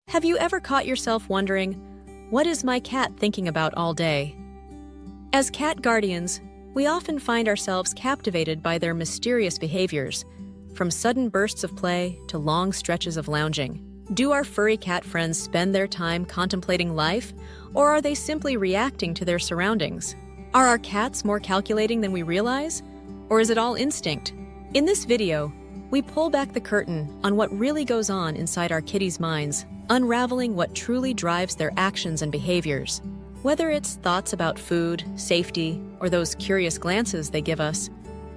Have you ever caught yourself wondering, what is my cat thinking about all day? As cat guardians, we often find ourselves captivated by their mysterious behaviors, from sudden bursts of play to long stretches of lounging. Do our furry cat friends spend their time contemplating life, or are they simply reacting to their surroundings? Are our cats more calculating than we realize, or is it all instinct? In this video, we pull back the curtain on what really goes on inside our kitties' minds, unraveling what truly drives their actions and behaviors. Whether it's thoughts about food, safety, or those curious glances they give us,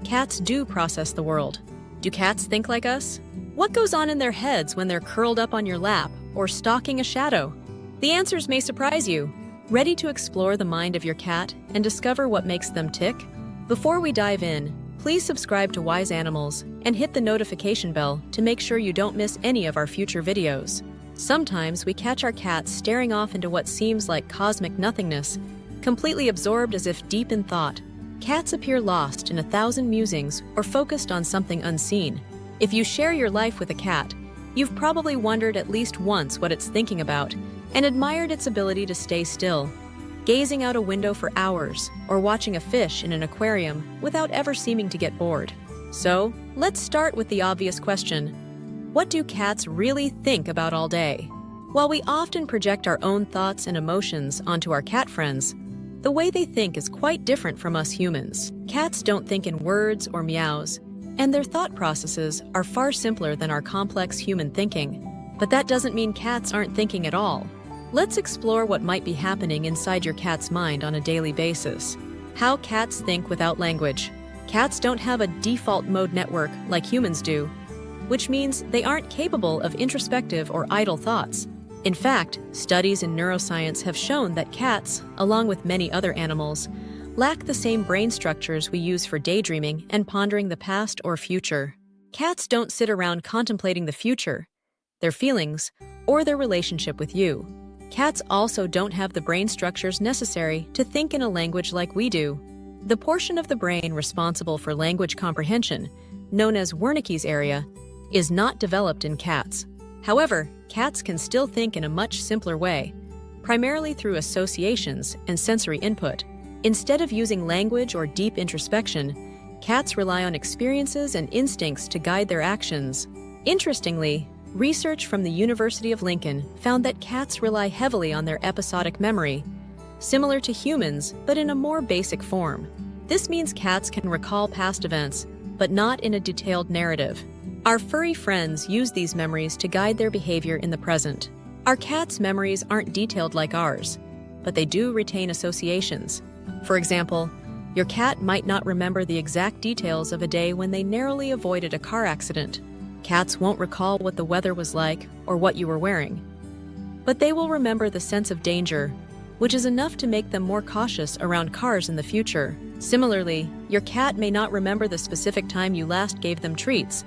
cats do process the world. Do cats think like us? What goes on in their heads when they're curled up on your lap or stalking a shadow? The answers may surprise you. Ready to explore the mind of your cat and discover what makes them tick? Before we dive in, please subscribe to Wise Animals and hit the notification bell to make sure you don't miss any of our future videos. Sometimes we catch our cats staring off into what seems like cosmic nothingness, completely absorbed as if deep in thought. Cats appear lost in 1,000 musings or focused on something unseen. If you share your life with a cat, you've probably wondered at least once what it's thinking about and admired its ability to stay still, gazing out a window for hours or watching a fish in an aquarium without ever seeming to get bored. So, let's start with the obvious question. What do cats really think about all day? While we often project our own thoughts and emotions onto our cat friends, the way they think is quite different from us humans. Cats don't think in words or meows, and their thought processes are far simpler than our complex human thinking. But that doesn't mean cats aren't thinking at all. Let's explore what might be happening inside your cat's mind on a daily basis. How cats think without language. Cats don't have a default mode network like humans do, which means they aren't capable of introspective or idle thoughts. In fact, studies in neuroscience have shown that cats, along with many other animals, lack the same brain structures we use for daydreaming and pondering the past or future. Cats don't sit around contemplating the future, their feelings, or their relationship with you. Cats also don't have the brain structures necessary to think in a language like we do. The portion of the brain responsible for language comprehension, known as Wernicke's area, is not developed in cats. However, cats can still think in a much simpler way, primarily through associations and sensory input. Instead of using language or deep introspection, cats rely on experiences and instincts to guide their actions. Interestingly, research from the University of Lincoln found that cats rely heavily on their episodic memory, similar to humans, but in a more basic form. This means cats can recall past events, but not in a detailed narrative. Our furry friends use these memories to guide their behavior in the present. Our cats' memories aren't detailed like ours, but they do retain associations. For example, your cat might not remember the exact details of a day when they narrowly avoided a car accident. Cats won't recall what the weather was like or what you were wearing. But they will remember the sense of danger, which is enough to make them more cautious around cars in the future. Similarly, your cat may not remember the specific time you last gave them treats,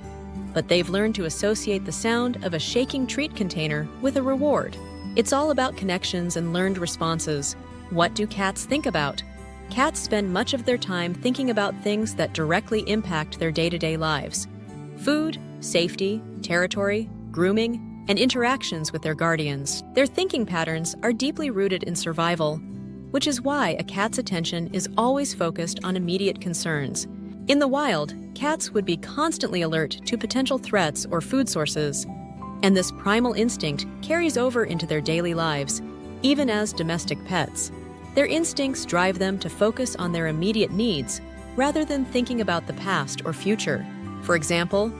but they've learned to associate the sound of a shaking treat container with a reward. It's all about connections and learned responses. What do cats think about? Cats spend much of their time thinking about things that directly impact their day-to-day lives. Food, safety, territory, grooming, and interactions with their guardians. Their thinking patterns are deeply rooted in survival, which is why a cat's attention is always focused on immediate concerns. In the wild, cats would be constantly alert to potential threats or food sources, and this primal instinct carries over into their daily lives, even as domestic pets. Their instincts drive them to focus on their immediate needs rather than thinking about the past or future. For example,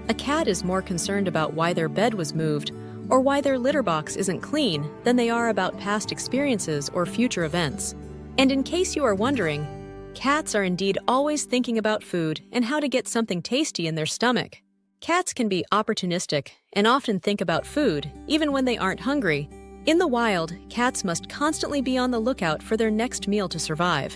a cat is more concerned about why their bed was moved or why their litter box isn't clean than they are about past experiences or future events. And in case you are wondering, cats are indeed always thinking about food and how to get something tasty in their stomach. Cats can be opportunistic and often think about food, even when they aren't hungry. In the wild, cats must constantly be on the lookout for their next meal to survive.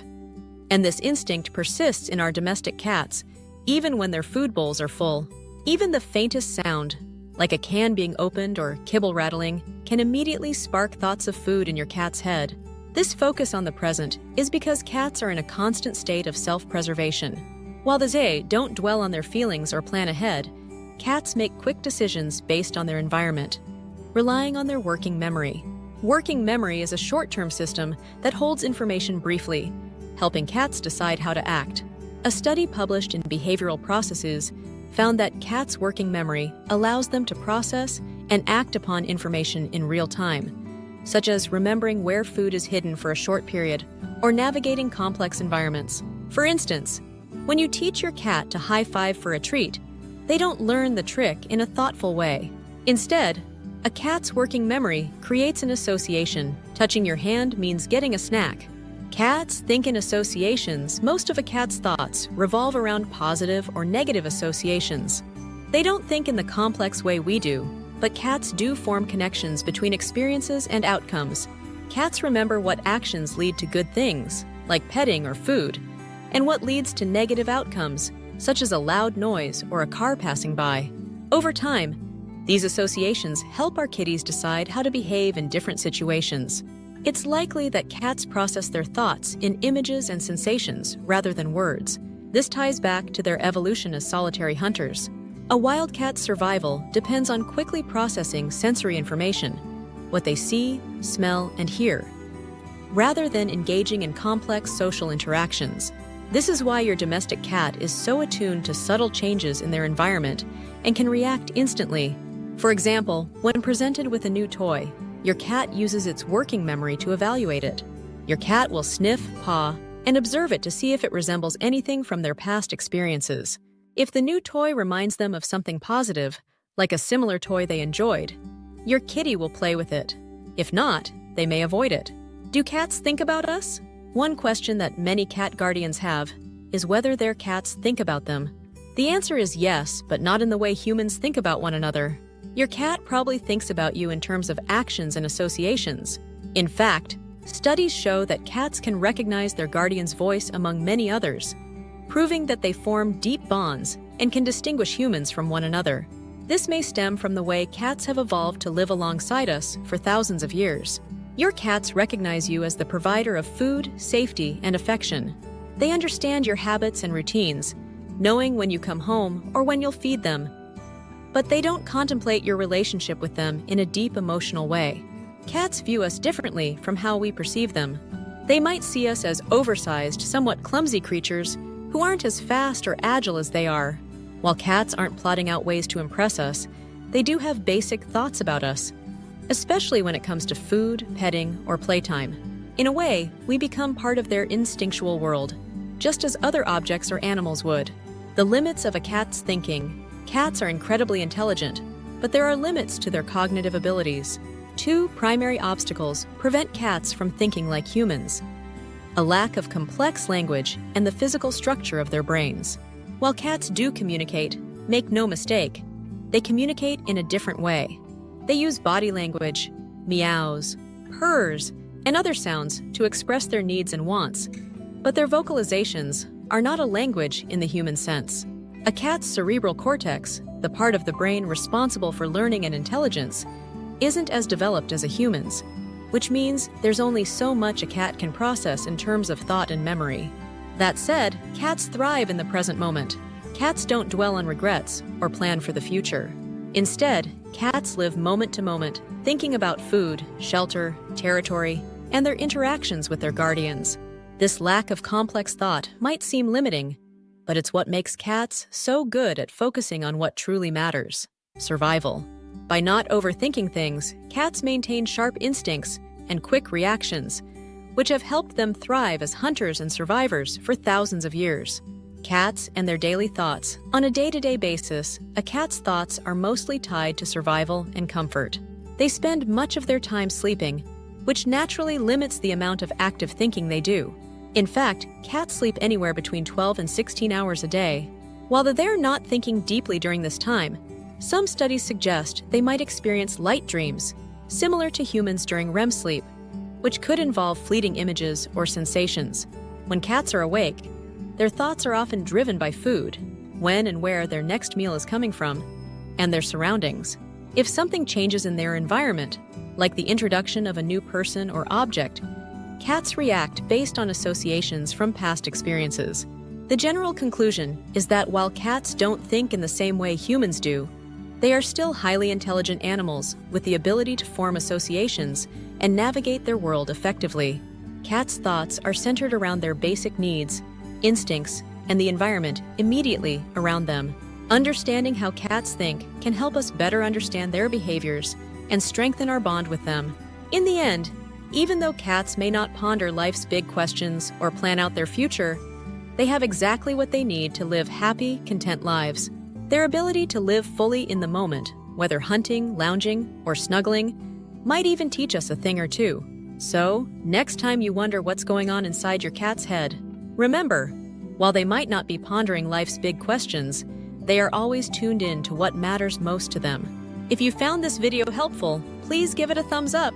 And this instinct persists in our domestic cats, even when their food bowls are full. Even the faintest sound, like a can being opened or kibble rattling, can immediately spark thoughts of food in your cat's head. This focus on the present is because cats are in a constant state of self-preservation. While they don't dwell on their feelings or plan ahead, cats make quick decisions based on their environment. relying on their working memory. Working memory is a short-term system that holds information briefly, helping cats decide how to act. A study published in Behavioral Processes found that cats' working memory allows them to process and act upon information in real time, such as remembering where food is hidden for a short period or navigating complex environments. For instance, when you teach your cat to high-five for a treat, they don't learn the trick in a thoughtful way. Instead, a cat's working memory creates an association. Touching your hand means getting a snack. Cats think in associations. Most of a cat's thoughts revolve around positive or negative associations. They don't think in the complex way we do, but cats do form connections between experiences and outcomes. Cats remember what actions lead to good things, like petting or food, and what leads to negative outcomes, such as a loud noise or a car passing by. Over time, these associations help our kitties decide how to behave in different situations. It's likely that cats process their thoughts in images and sensations rather than words. This ties back to their evolution as solitary hunters. A wild cat's survival depends on quickly processing sensory information, what they see, smell, and hear, rather than engaging in complex social interactions. This is why your domestic cat is so attuned to subtle changes in their environment and can react instantly. For example, when presented with a new toy, your cat uses its working memory to evaluate it. Your cat will sniff, paw, and observe it to see if it resembles anything from their past experiences. If the new toy reminds them of something positive, like a similar toy they enjoyed, your kitty will play with it. If not, they may avoid it. Do cats think about us? One question that many cat guardians have is whether their cats think about them. The answer is yes, but not in the way humans think about one another. Your cat probably thinks about you in terms of actions and associations. In fact, studies show that cats can recognize their guardian's voice among many others, proving that they form deep bonds and can distinguish humans from one another. This may stem from the way cats have evolved to live alongside us for thousands of years. Your cats recognize you as the provider of food, safety, and affection. They understand your habits and routines, knowing when you come home or when you'll feed them. But they don't contemplate your relationship with them in a deep emotional way. Cats view us differently from how we perceive them. They might see us as oversized, somewhat clumsy creatures who aren't as fast or agile as they are. While cats aren't plotting out ways to impress us, they do have basic thoughts about us, especially when it comes to food, petting, or playtime. In a way, we become part of their instinctual world, just as other objects or animals would. The limits of a cat's thinking. Cats are incredibly intelligent, but there are limits to their cognitive abilities. Two primary obstacles prevent cats from thinking like humans: a lack of complex language and the physical structure of their brains. While cats do communicate, make no mistake, they communicate in a different way. They use body language, meows, purrs, and other sounds to express their needs and wants, but their vocalizations are not a language in the human sense. A cat's cerebral cortex, the part of the brain responsible for learning and intelligence, isn't as developed as a human's, which means there's only so much a cat can process in terms of thought and memory. That said, cats thrive in the present moment. Cats don't dwell on regrets or plan for the future. Instead, cats live moment to moment, thinking about food, shelter, territory, and their interactions with their guardians. This lack of complex thought might seem limiting, but it's what makes cats so good at focusing on what truly matters: survival. By not overthinking things, cats maintain sharp instincts and quick reactions, which have helped them thrive as hunters and survivors for thousands of years. Cats and their daily thoughts. On a day-to-day basis, a cat's thoughts are mostly tied to survival and comfort. They spend much of their time sleeping, which naturally limits the amount of active thinking they do. In fact, cats sleep anywhere between 12 and 16 hours a day. While they're not thinking deeply during this time, some studies suggest they might experience light dreams, similar to humans during REM sleep, which could involve fleeting images or sensations. When cats are awake, their thoughts are often driven by food, when and where their next meal is coming from, and their surroundings. If something changes in their environment, like the introduction of a new person or object, cats react based on associations from past experiences. The general conclusion is that while cats don't think in the same way humans do, They are still highly intelligent animals with the ability to form associations and navigate their world effectively. Cats' thoughts are centered around their basic needs, instincts, and the environment immediately around them. Understanding how cats think can help us better understand their behaviors and strengthen our bond with them. In the end, even though cats may not ponder life's big questions or plan out their future, they have exactly what they need to live happy, content lives. Their ability to live fully in the moment, whether hunting, lounging, or snuggling, might even teach us a thing or two. So, next time you wonder what's going on inside your cat's head, remember, while they might not be pondering life's big questions, they are always tuned in to what matters most to them. If you found this video helpful, please give it a thumbs up.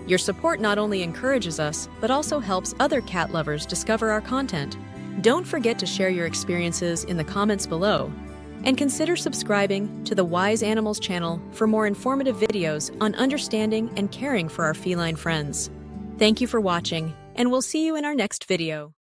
Your support not only encourages us, but also helps other cat lovers discover our content. Don't forget to share your experiences in the comments below, and consider subscribing to the Wise Animals channel for more informative videos on understanding and caring for our feline friends. Thank you for watching, and we'll see you in our next video.